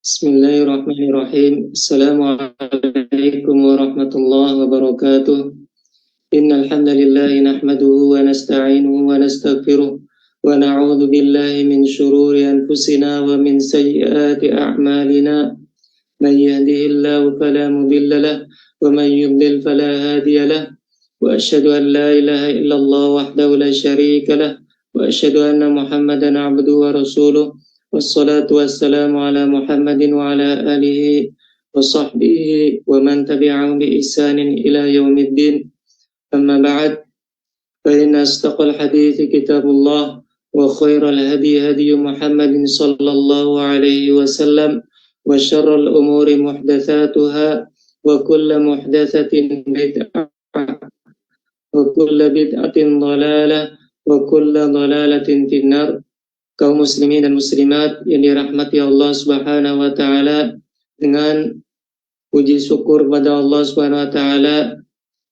Bismillahirrahmanirrahim. Assalamualaikum warahmatullahi wabarakatuh. Innal hamdalillah nahmaduhu wa nasta'inuhu wa nastaghfiruh wa na'udzu billahi min shururi anfusina wa min sayyiati a'malina. Man yahdihillahu fala mudilla lahu wa man yudlil fala hadiya lahu. Wa asyhadu an la ilaha illallah wahdahu la syarika lahu wa asyhadu anna Muhammadan 'abduhu wa rasuluh. Wassalatu wassalamu ala Muhammadin wa ala alihi wa sahbihi wa man tabi'ahum bi ihsanin ila yaumiddin. Amma ba'd, fa inna astaqal hadithi kitabullah wa khairal hadi hadi Muhammadin sallallahu alaihi wasallam wa syarral umuri muhdatsatuha wa kullu muhdatsatin bid'ah wa kullu bid'atin dhalalah wa kullu dhalalatin finnar. Kaum muslimin dan muslimat yang dirahmati Allah Subhanahu wa taala, dengan puji syukur kepada Allah Subhanahu wa taala,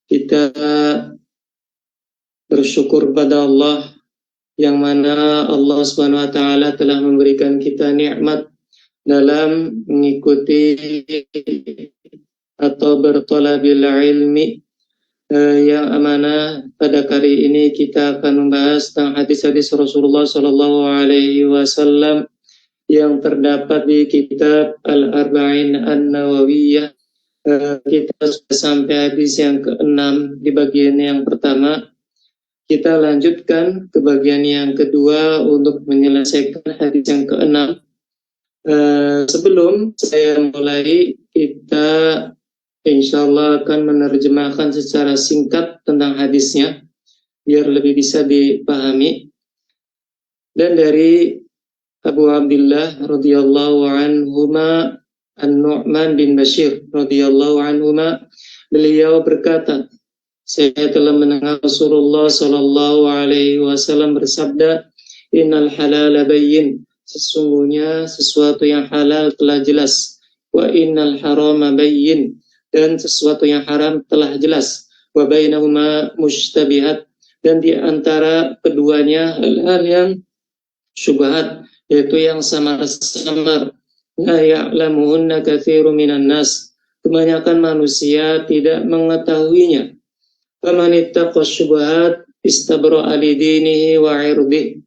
kita bersyukur kepada Allah yang mana Allah Subhanahu wa taala telah memberikan kita nikmat dalam mengikuti atau berthalabil ilmi, yang amanah. Pada kali ini kita akan membahas tentang hadis-hadis Rasulullah Sallallahu Alaihi Wasallam yang terdapat di kitab Al-Arba'in An-Nawawiyah. Kita sudah sampai hadis yang ke-6 di bagian yang pertama. Kita lanjutkan ke bagian yang kedua untuk menyelesaikan hadis yang ke-6. Sebelum saya mulai, kita insyaallah akan menerjemahkan secara singkat tentang hadisnya biar lebih bisa dipahami. Dan dari Abu Abdullah radhiyallahu anhuma, An-Nu'man bin Bashir radhiyallahu anhuma, beliau berkata, saya telah mendengar Rasulullah sallallahu alaihi wasallam bersabda, innal halala bayyin, sesungguhnya sesuatu yang halal telah jelas, wa innal harama bayyin, dan sesuatu yang haram telah jelas, wa bainahuma mushtabihat, dan di antara keduanya hal-hal yang syubhat, yaitu yang samar-samar, la ya'lamuhunna katsirun minan nas, kebanyakan manusia tidak mengetahuinya. Faman ittaqa syubhat istabra'a li dinihi wa 'irdihi,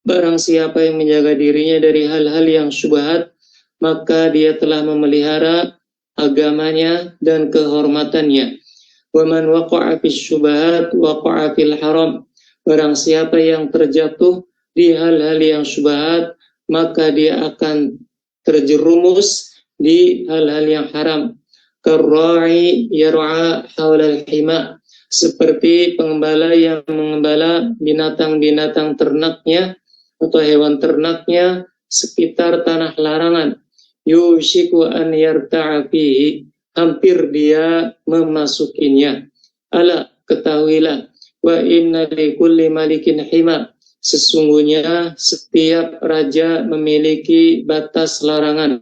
barang siapa yang menjaga dirinya dari hal-hal yang syubhat, maka dia telah memelihara agamanya dan kehormatannya. Wa man waqa'a fis syubhat waqa'a fil haram, barang siapa yang terjatuh di hal-hal yang syubhat, maka dia akan terjerumus di hal-hal yang haram. Karra'i yar'a haulal hima, seperti pengembala yang mengembala binatang-binatang ternaknya atau hewan ternaknya sekitar tanah larangan. Yushiku an yarta'a fihi, hampir dia memasukinya. Ala, ketahuilah, wa inna likulli malikin hima, sesungguhnya setiap raja memiliki batas larangan.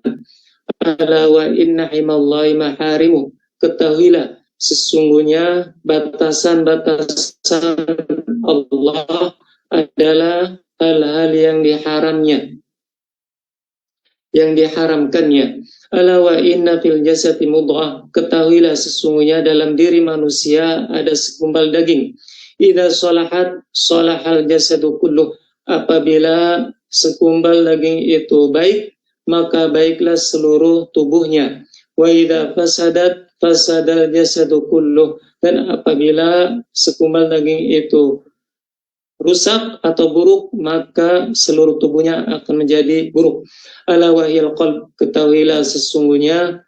Ala wa inna himallahi maharimu, ketahuilah, sesungguhnya batasan-batasan Allah adalah hal-hal yang diharamkannya. Ala wa inna fil jasadi mudghah, ketahuilah sesungguhnya dalam diri manusia ada segumpal daging. Idza salahat salahal jasadu kulluh, apabila segumpal daging itu baik, maka baiklah seluruh tubuhnya. Wa idza fasadat fasadal jasadu kulluh, dan apabila segumpal daging itu rusak atau buruk, maka seluruh tubuhnya akan menjadi buruk. Ala wahyal qalb, ketahuilah sesungguhnya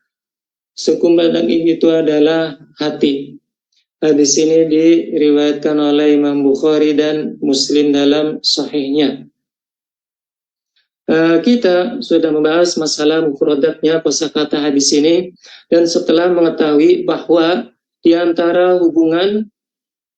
segumpal daging itu adalah hati. Hadis ini diriwayatkan oleh Imam Bukhari dan Muslim dalam sahihnya. Kita sudah membahas masalah mufradatnya kosakata hadis ini, dan setelah mengetahui bahwa di antara hubungan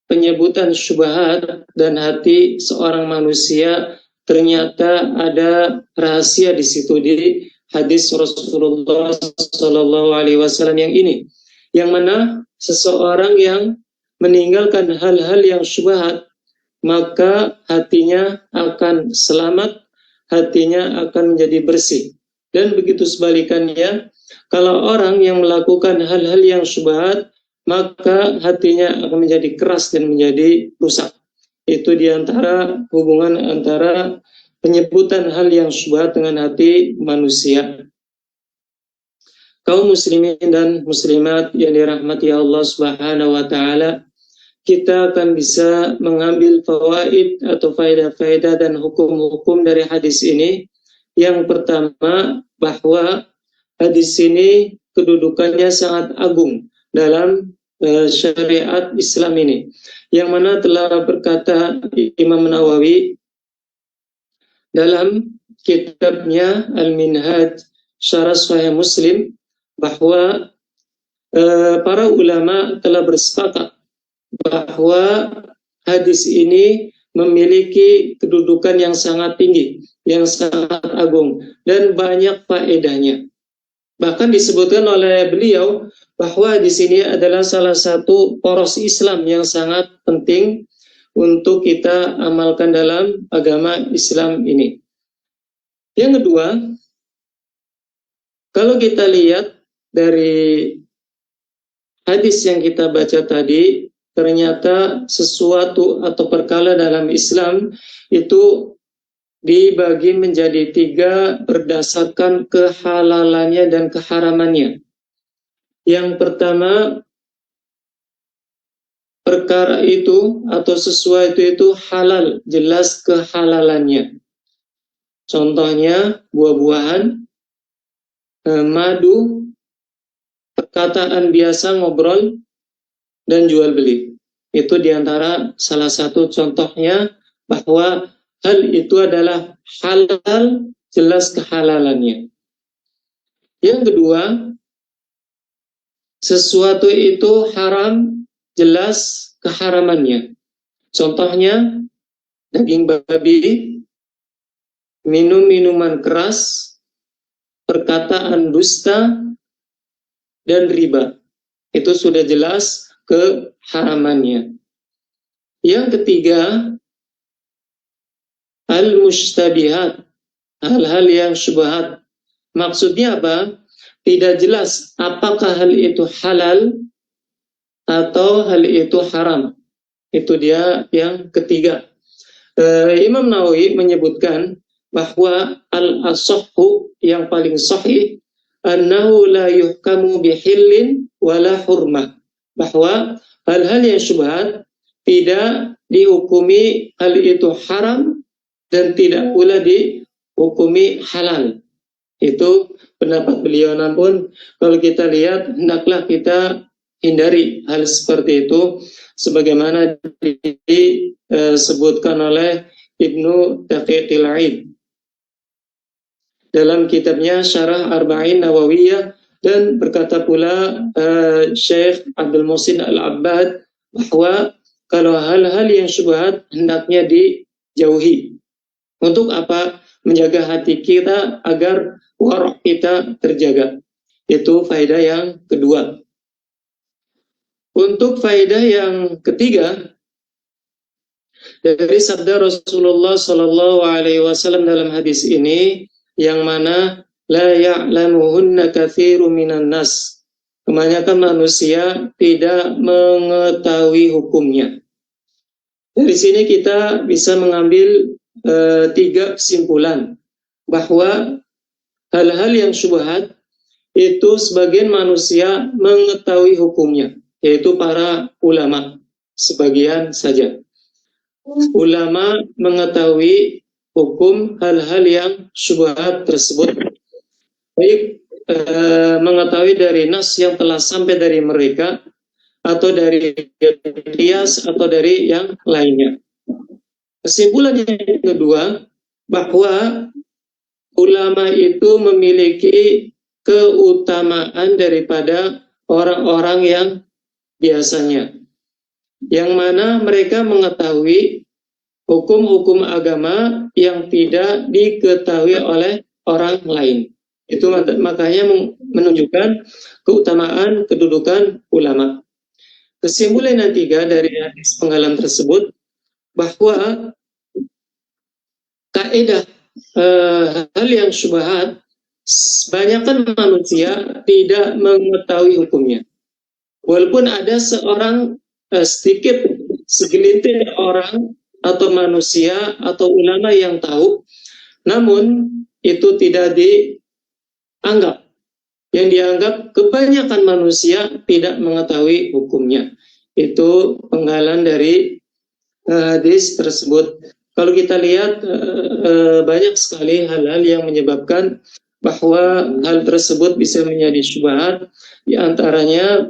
penyebutan syubhat dan hati seorang manusia, ternyata ada rahasia di situ di hadis Rasulullah Sallallahu Alaihi Wasallam yang ini, yang mana seseorang yang meninggalkan hal-hal yang syubhat, maka hatinya akan selamat, hatinya akan menjadi bersih. Dan begitu sebalikannya, kalau orang yang melakukan hal-hal yang syubhat, maka hatinya akan menjadi keras dan menjadi rusak. Itu diantara hubungan antara penyebutan hal yang syubhat dengan hati manusia. Kaum muslimin dan muslimat yang dirahmati Allah Subhanahu wa taala, kita akan bisa mengambil fawaid atau faedah-faedah dan hukum-hukum dari hadis ini. Yang pertama, bahwa hadis ini kedudukannya sangat agung dalam syariat Islam ini, yang mana telah berkata Imam Nawawi dalam kitabnya Al-Minhaj Syarah Sahih Muslim, bahwa para ulama telah bersepakat bahwa hadis ini memiliki kedudukan yang sangat tinggi, yang sangat agung, dan banyak faedahnya. Bahkan disebutkan oleh beliau bahwa di sini adalah salah satu poros Islam yang sangat penting untuk kita amalkan dalam agama Islam ini. Yang kedua, kalau kita lihat dari hadis yang kita baca tadi, ternyata sesuatu atau perkara dalam Islam itu dibagi menjadi 3 berdasarkan kehalalannya dan keharamannya. Yang pertama, perkara itu atau sesuatu itu halal, jelas kehalalannya. Contohnya buah-buahan, madu, perkataan biasa ngobrol, dan jual beli. Itu diantara salah satu contohnya bahwa hal itu adalah halal, jelas kehalalannya. Yang kedua, sesuatu itu haram, jelas keharamannya. Contohnya daging babi, minum minuman keras, perkataan dusta, dan riba. Itu sudah jelas keharamannya. Yang ketiga, al-mushtabihat, hal-hal yang syubhat. Maksudnya apa? Tidak jelas apakah hal itu halal atau hal itu haram. Itu dia yang ketiga. Imam Nawawi menyebutkan bahwa al-asahhu, yang paling sahih, annahu la yuhkamu bihillin wala hurmah, bahwa hal-hal yang syubhat tidak dihukumi hal itu haram dan tidak pula dihukumi halal. Itu pendapat beliau. Namun kalau kita lihat, hendaklah kita hindari hal seperti itu, sebagaimana disebutkan oleh Ibnu Daqiqil Aid dalam kitabnya Syarah Arba'in Nawawiyah, dan berkata pula Syekh Abdul Muhsin Al-Abbad bahwa kalau hal-hal yang syubhat hendaknya dijauhi. Untuk apa? Menjaga hati kita agar warok kita terjaga. Itu faedah yang kedua. Untuk faedah yang ketiga, dari sabda Rasulullah Sallallahu Alaihi Wasallam dalam hadis ini, yang mana la ya'lamuhunna katsirun minan nas, kebanyakan manusia tidak mengetahui hukumnya. Dari sini kita bisa mengambil 3 kesimpulan, bahwa hal-hal yang syubhat itu sebagian manusia mengetahui hukumnya, yaitu para ulama, sebagian saja. Ulama mengetahui hukum hal-hal yang syubhat tersebut, baik mengetahui dari nas yang telah sampai dari mereka, atau dari qiyas, atau dari yang lainnya. Kesimpulan yang kedua, bahwa ulama itu memiliki keutamaan daripada orang-orang yang biasanya, yang mana mereka mengetahui hukum-hukum agama yang tidak diketahui oleh orang lain. Itu makanya menunjukkan keutamaan kedudukan ulama. Kesimpulan yang 3 dari hadis penggalan tersebut, bahwa kaidah hal yang syubhat Banyakkan manusia tidak mengetahui hukumnya. Walaupun ada sedikit segelintir orang atau manusia atau ulama yang tahu, namun itu tidak dianggap. Yang dianggap kebanyakan manusia tidak mengetahui hukumnya. Itu penggalan dari hadis tersebut. Kalau kita lihat banyak sekali hal-hal yang menyebabkan bahwa hal tersebut bisa menjadi syubhat. Di antaranya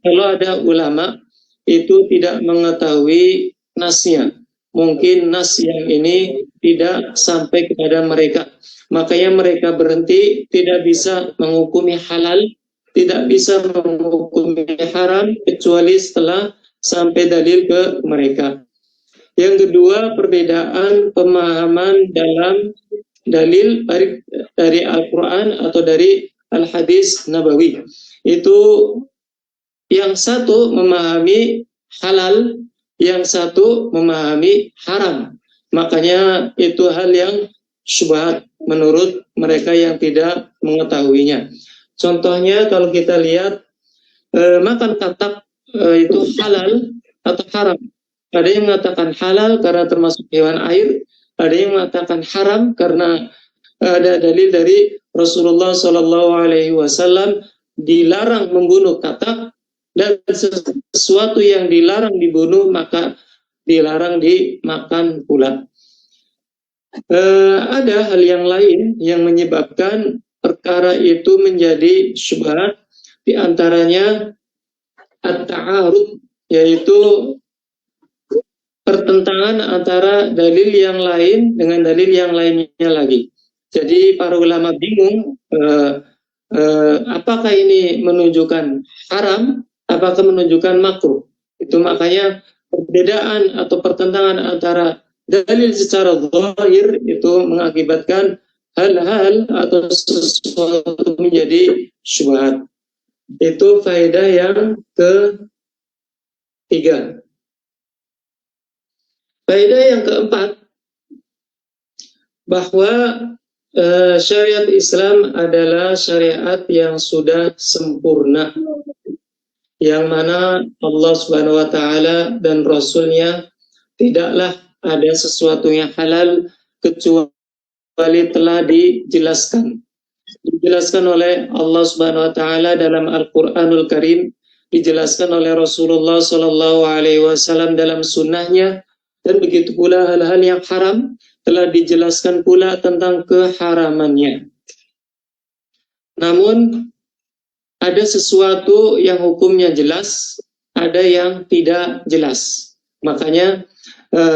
kalau ada ulama itu tidak mengetahui nasnya. Mungkin nas yang ini tidak sampai kepada mereka. Makanya mereka berhenti, tidak bisa menghukumi halal, tidak bisa menghukumi haram, kecuali setelah sampai dalil ke mereka. Yang kedua, perbedaan pemahaman dalam dalil dari Al-Quran atau dari Al-Hadis Nabawi. Itu yang satu memahami halal, yang satu memahami haram. Makanya itu hal yang syubhat menurut mereka yang tidak mengetahuinya. Contohnya kalau kita lihat makan katak itu halal atau haram. Ada yang mengatakan halal karena termasuk hewan air, ada yang mengatakan haram karena ada dalil dari Rasulullah SAW dilarang membunuh katak, dan sesuatu yang dilarang dibunuh maka dilarang dimakan pula. Ada hal yang lain yang menyebabkan perkara itu menjadi syubhat, di antaranya at-ta'arud, yaitu pertentangan antara dalil yang lain dengan dalil yang lainnya lagi. Jadi para ulama bingung apakah ini menunjukkan haram, apakah menunjukkan makruh. Itu makanya perbedaan atau pertentangan antara dalil secara zahir itu mengakibatkan hal-hal atau sesuatu menjadi syubhat. Itu faedah yang ketiga. Faedah yang keempat, bahwa syariat Islam adalah syariat yang sudah sempurna, yang mana Allah Subhanahu wa Ta'ala dan Rasul-Nya tidaklah ada sesuatu yang halal kecuali telah dijelaskan oleh Allah Subhanahu wa Ta'ala dalam Al-Qur'anul Karim, dijelaskan oleh Rasulullah Sallallahu Alaihi Wasallam dalam sunnahnya. Dan begitu pula hal-hal yang haram telah dijelaskan pula tentang keharamannya. Namun ada sesuatu yang hukumnya jelas, ada yang tidak jelas. Makanya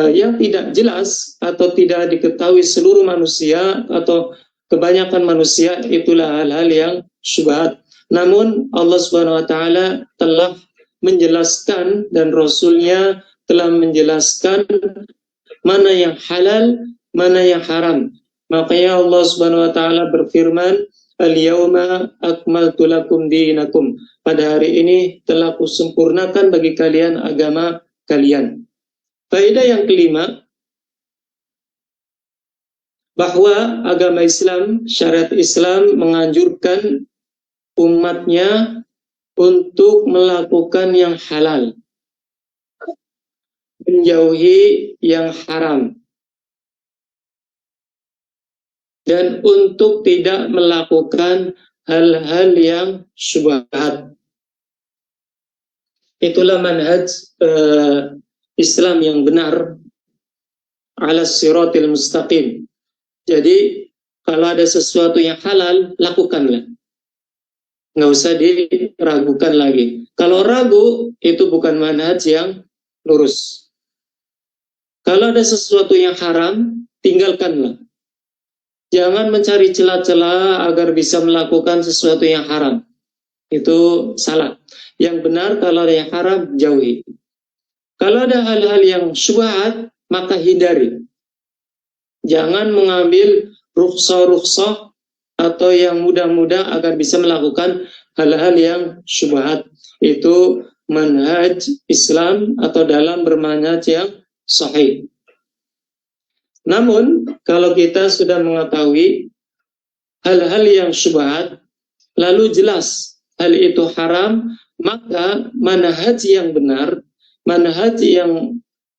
yang tidak jelas atau tidak diketahui seluruh manusia atau kebanyakan manusia, itulah hal-hal yang syubhat. Namun Allah Subhanahu wa Ta'ala telah menjelaskan dan Rasul-Nya telah menjelaskan mana yang halal, mana yang haram. Makanya Allah Subhanahu wa Ta'ala berfirman, Al-yawma akmaltu lakum dinakum. Pada hari ini telah kusempurnakan bagi kalian agama kalian. Faedah yang kelima, bahwa agama Islam, syariat Islam menganjurkan umatnya untuk melakukan yang halal, menjauhi yang haram, dan untuk tidak melakukan hal-hal yang syubhat. Itulah manhaj Islam yang benar, ala siratil mustaqim. Jadi kalau ada sesuatu yang halal, lakukanlah, nggak usah diragukan lagi. Kalau ragu, itu bukan manhaj yang lurus. Kalau ada sesuatu yang haram, tinggalkanlah. Jangan mencari celah-celah agar bisa melakukan sesuatu yang haram. Itu salah. Yang benar, kalau ada yang haram, jauhi. Kalau ada hal-hal yang syubhat, maka hindari. Jangan mengambil rukhsah-rukhsah atau yang mudah-mudah agar bisa melakukan hal-hal yang syubhat. Itu manhaj Islam atau dalam bermanhaj yang sahih. Namun kalau kita sudah mengetahui hal-hal yang syubhat, lalu jelas hal itu haram, maka manhaj yang benar, manhaj yang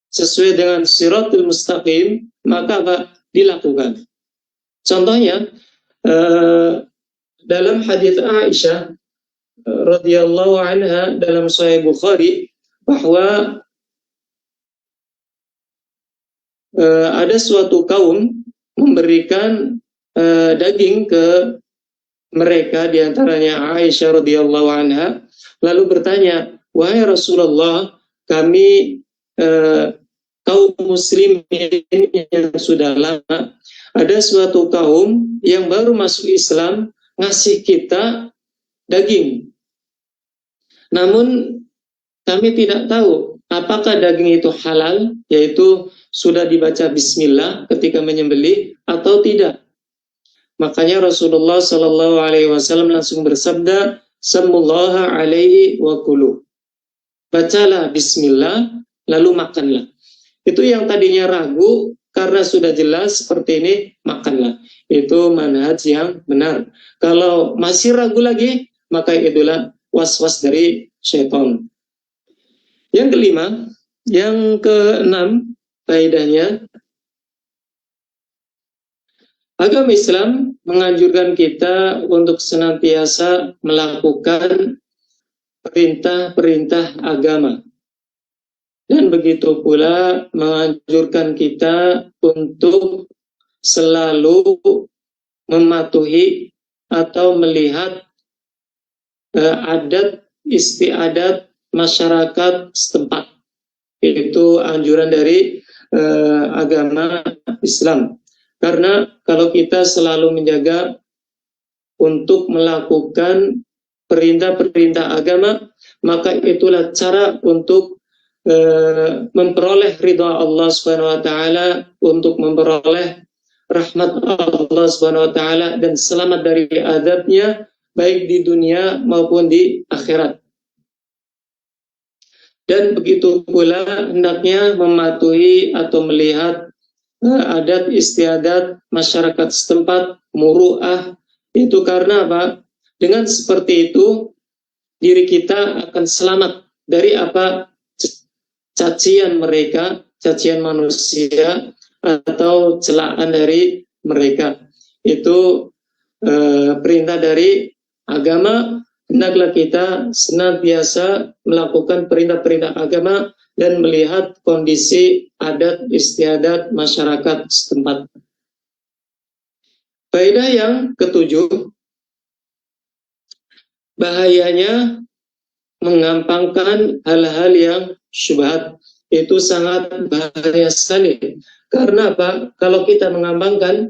sesuai dengan siratul mustaqim, maka apa? Dilakukan. Contohnya, dalam hadis Aisyah radhiyallahu anha dalam Sahih Bukhari, bahwa ada suatu kaum memberikan daging ke mereka, diantaranya Aisyah radhiyallahu anha, lalu bertanya, wahai Rasulullah, kami kaum muslimin yang sudah lama, ada suatu kaum yang baru masuk Islam ngasih kita daging, namun kami tidak tahu apakah daging itu halal, yaitu sudah dibaca bismillah ketika menyembelih atau tidak. Makanya Rasulullah Shallallahu Alaihi Wasallam langsung bersabda, "Samullaha alaihi wa kulu." Bacalah bismillah, lalu makanlah. Itu yang tadinya ragu, karena sudah jelas seperti ini, makanlah. Itu manhaj yang benar. Kalau masih ragu lagi, maka itulah was-was dari syaitan. Yang kelima, yang keenam, faedahnya, agama Islam menganjurkan kita untuk senantiasa melakukan perintah-perintah agama. Dan begitu pula menganjurkan kita untuk selalu mematuhi atau melihat adat istiadat masyarakat setempat. Itu anjuran dari agama Islam. Karena kalau kita selalu menjaga untuk melakukan perintah-perintah agama, maka itulah cara untuk memperoleh ridha Allah Subhanahu wa taala, untuk memperoleh rahmat Allah Subhanahu wa taala dan selamat dari azabnya baik di dunia maupun di akhirat. Dan begitu pula hendaknya mematuhi atau melihat adat istiadat masyarakat setempat, muru'ah. Itu karena apa? Dengan seperti itu diri kita akan selamat dari apa? Cacian mereka, cacian manusia, atau celaan dari mereka. Itu perintah dari agama. Hendaklah kita senantiasa melakukan perintah-perintah agama dan melihat kondisi adat istiadat masyarakat setempat. Faedah yang ketujuh, bahayanya mengampangkan hal-hal yang syubhat. Itu sangat bahaya sekali. Karena apa? Kalau kita mengampangkan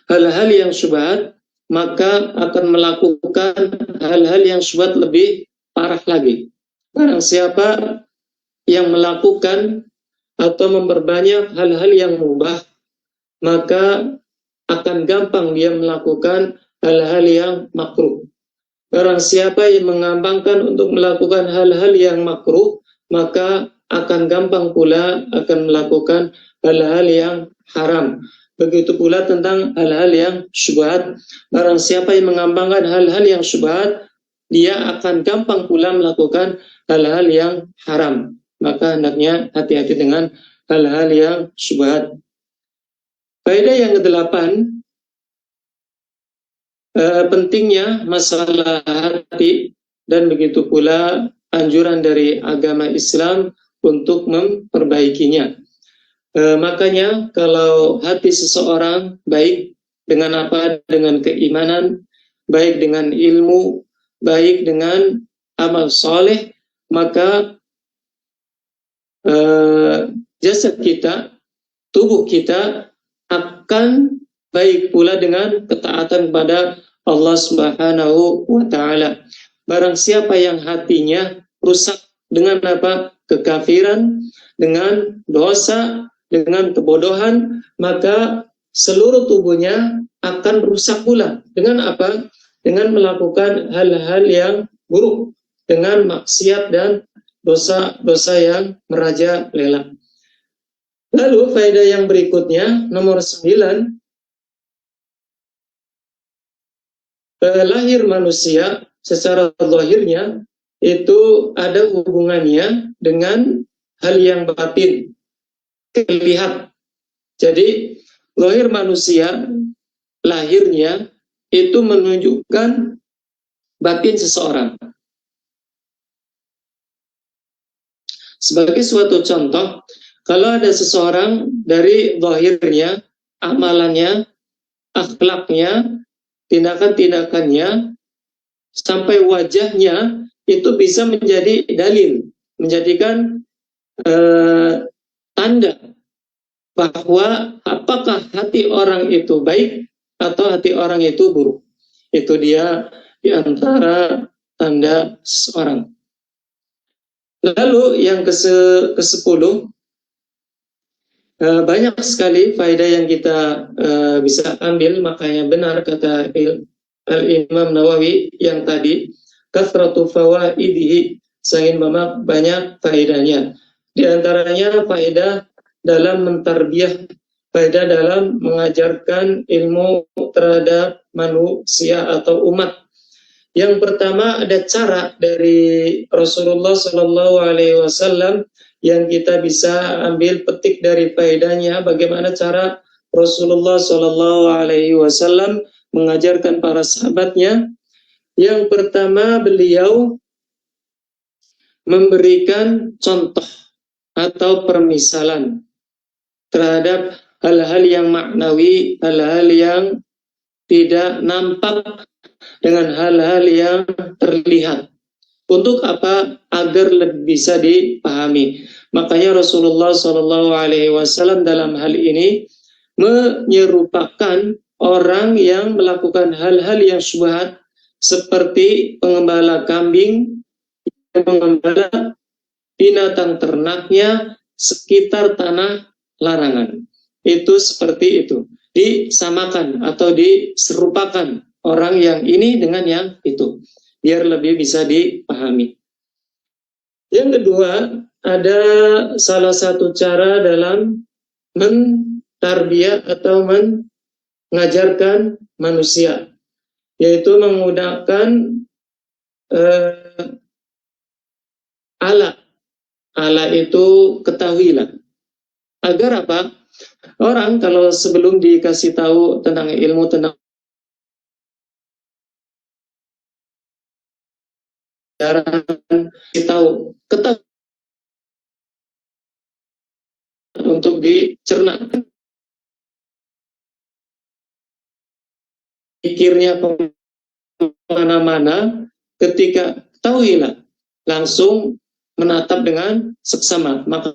hal-hal yang syubhat, maka akan melakukan hal-hal yang syubhat lebih parah lagi. Barang siapa yang melakukan atau memperbanyak hal-hal yang mubah, maka akan gampang dia melakukan hal-hal yang makruh. Barang siapa yang mengampangkan untuk melakukan hal-hal yang makruh, maka akan gampang pula akan melakukan hal-hal yang haram. Begitu pula tentang hal-hal yang syubhat. Barang siapa yang mengampangkan hal-hal yang syubhat, dia akan gampang pula melakukan hal-hal yang haram. Maka hendaknya hati-hati dengan hal-hal yang syubhat. Faedah yang kedelapan, pentingnya masalah hati dan begitu pula anjuran dari agama Islam untuk memperbaikinya. Makanya kalau hati seseorang baik dengan apa? Dengan keimanan, baik dengan ilmu, baik dengan amal soleh, maka jasad kita, tubuh kita akan baik pula dengan ketaatan kepada Allah Subhanahu wa taala. Barang siapa yang hatinya rusak dengan apa? Kekafiran, dengan dosa, dengan kebodohan, maka seluruh tubuhnya akan rusak pula. Dengan apa? Dengan melakukan hal-hal yang buruk, dengan maksiat dan dosa-dosa yang merajalela. Lalu faedah yang berikutnya, nomor 9, lahir manusia secara zahirnya itu ada hubungannya dengan hal yang batin, terlihat. Jadi lahir manusia, lahirnya itu menunjukkan batin seseorang. Sebagai suatu contoh, kalau ada seseorang dari zahirnya, amalannya, akhlaknya, tindakan-tindakannya, sampai wajahnya, itu bisa menjadi dalil, menjadikan tanda bahwa apakah hati orang itu baik atau hati orang itu buruk. Itu dia di antara tanda seseorang. Lalu yang ke-10, banyak sekali faedah yang kita bisa ambil, makanya benar kata Al-Imam Nawawi yang tadi, kathratu fawaidihi, sehingga memang banyak faedahnya. Di antaranya faedah dalam mentarbiyah, faedah dalam mengajarkan ilmu terhadap manusia atau umat. Yang pertama, ada cara dari Rasulullah SAW yang kita bisa ambil petik dari faedahnya, bagaimana cara Rasulullah SAW mengajarkan para sahabatnya. Yang pertama, beliau memberikan contoh atau permisalan terhadap hal-hal yang maknawi, hal-hal yang tidak nampak dengan hal-hal yang terlihat. Untuk apa? Agar lebih bisa dipahami. Makanya Rasulullah SAW dalam hal ini menyerupakan orang yang melakukan hal-hal yang syubhat, seperti pengembala kambing yang mengembala binatang ternaknya sekitar tanah larangan. Itu seperti itu. Disamakan atau diserupakan orang yang ini dengan yang itu, biar lebih bisa dipahami. Yang kedua, ada salah satu cara dalam mentarbiyah atau mengajarkan manusia, yaitu menggunakan ala. Ala itu ketahuilah. Agar apa? Orang kalau sebelum dikasih tahu tentang ilmu, tentang tahu, ketahui untuk dicerna, pikirnya kemana-mana, ketika tahuilah langsung menatap dengan seksama, maka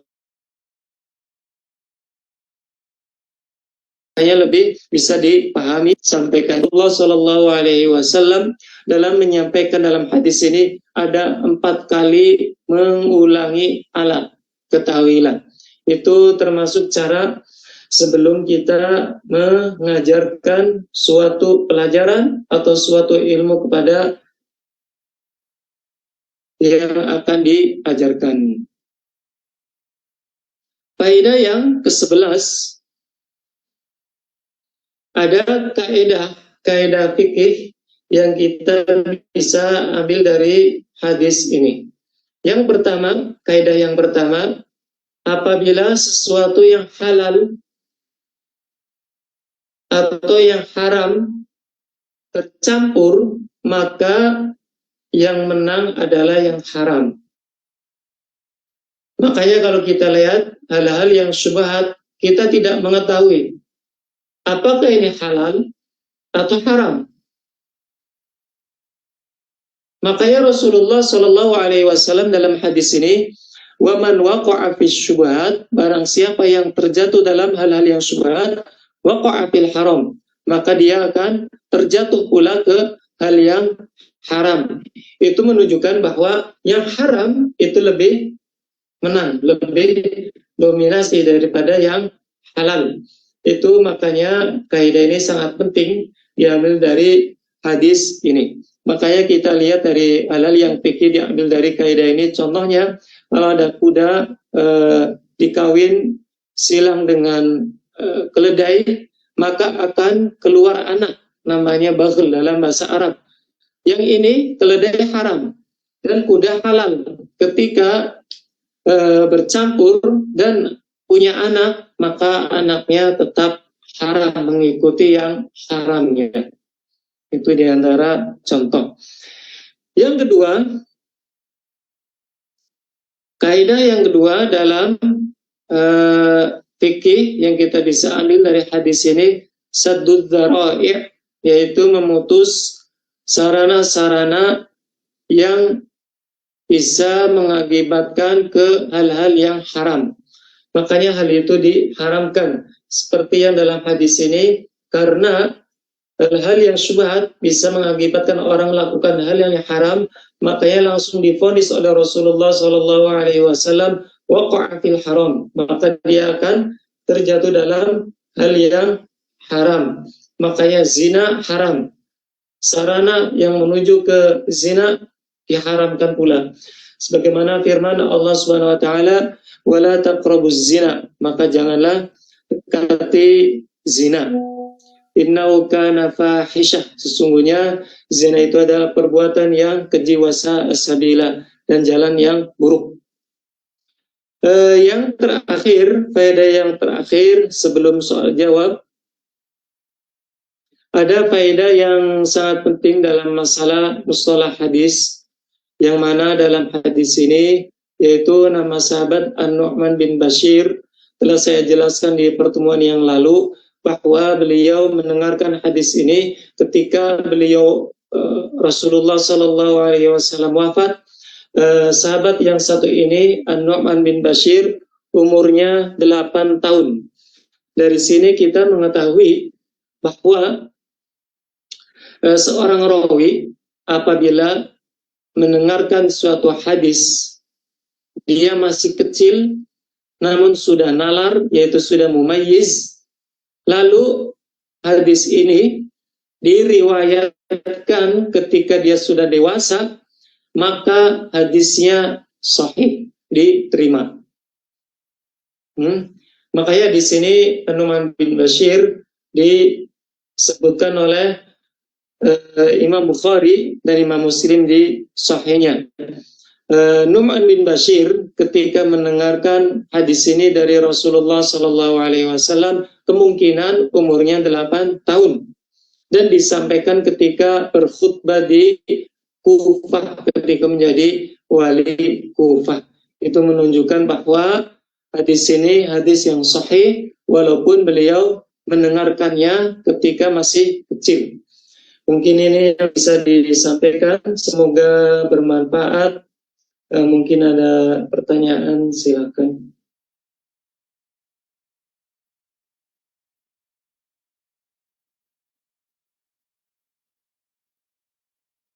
lebih bisa dipahami. Sampaikan Allah SAW dalam menyampaikan dalam hadis ini ada 4 kali mengulangi ala, ketahuilah. Itu termasuk cara sebelum kita mengajarkan suatu pelajaran atau suatu ilmu kepada yang akan diajarkan. Faedah yang ke-11, ada kaidah fikih yang kita bisa ambil dari hadis ini. Yang pertama, kaidah yang pertama, apabila sesuatu yang halal atau yang haram tercampur, maka yang menang adalah yang haram. Makanya kalau kita lihat hal-hal yang syubhat, kita tidak mengetahui apakah ini halal atau haram. Makanya Rasulullah SAW dalam hadis ini, wa man waqa'a fis syubhat, barang siapa yang terjatuh dalam hal-hal yang syubhat, waqa'a fil haram, maka dia akan terjatuh pula ke hal yang haram. Itu menunjukkan bahwa yang haram itu lebih menang, lebih dominasi daripada yang halal. Itu makanya kaidah ini sangat penting diambil dari hadis ini. Makanya kita lihat dari hal-hal yang fikih diambil dari kaidah ini. Contohnya, kalau ada kuda dikawin silang dengan keledai, maka akan keluar anak namanya baghl dalam bahasa Arab. Yang ini keledai haram dan kuda halal. Ketika bercampur dan punya anak, maka anaknya tetap haram mengikuti yang haramnya. Itu diantara contoh. Yang kedua, kaidah yang kedua dalam fikih yang kita bisa ambil dari hadis ini, saddud dzara'i', yaitu memutus sarana-sarana yang bisa mengakibatkan ke hal-hal yang haram. Makanya hal itu diharamkan. Seperti yang dalam hadis ini, karena hal-hal yang syubhat bisa mengakibatkan orang melakukan hal yang haram, makanya langsung divonis oleh Rasulullah SAW, waqa'a fil haram, maka dia akan terjatuh dalam hal yang haram. Makanya zina haram. Sarana yang menuju ke zina diharamkan pula. Sebagaimana firman Allah Subhanahu wa taala, "Wala taqrabuz zina", maka janganlah dekati zina. Innahu kana fahisyah, sesungguhnya zina itu adalah perbuatan yang keji sabila dan jalan yang buruk. Yang terakhir, faedah yang terakhir sebelum soal jawab, ada faedah yang sangat penting dalam masalah mustalah hadis, yang mana dalam hadis ini yaitu nama sahabat An-Nu'man bin Bashir telah saya jelaskan di pertemuan yang lalu, bahwa beliau mendengarkan hadis ini ketika beliau Rasulullah SAW wafat. Sahabat yang satu ini, An-Nu'man bin Bashir, umurnya 8 tahun. Dari sini kita mengetahui bahwa seorang rawi apabila mendengarkan suatu hadis, dia masih kecil namun sudah nalar, yaitu sudah mumayyiz, lalu hadis ini diriwayatkan ketika dia sudah dewasa, maka hadisnya sahih, diterima. Makanya di sini An-Nu'man bin Bashir disebutkan oleh Imam Bukhari dan Imam Muslim di sahihnya. Nu'man bin Bashir ketika mendengarkan hadis ini dari Rasulullah SAW, kemungkinan umurnya 8 tahun, dan disampaikan ketika berkhutbah di Kufah, ketika menjadi wali Kufah. Itu menunjukkan bahwa hadis ini hadis yang sahih, walaupun beliau mendengarkannya ketika masih kecil. Mungkin ini yang bisa disampaikan, semoga bermanfaat. Mungkin ada pertanyaan, silakan.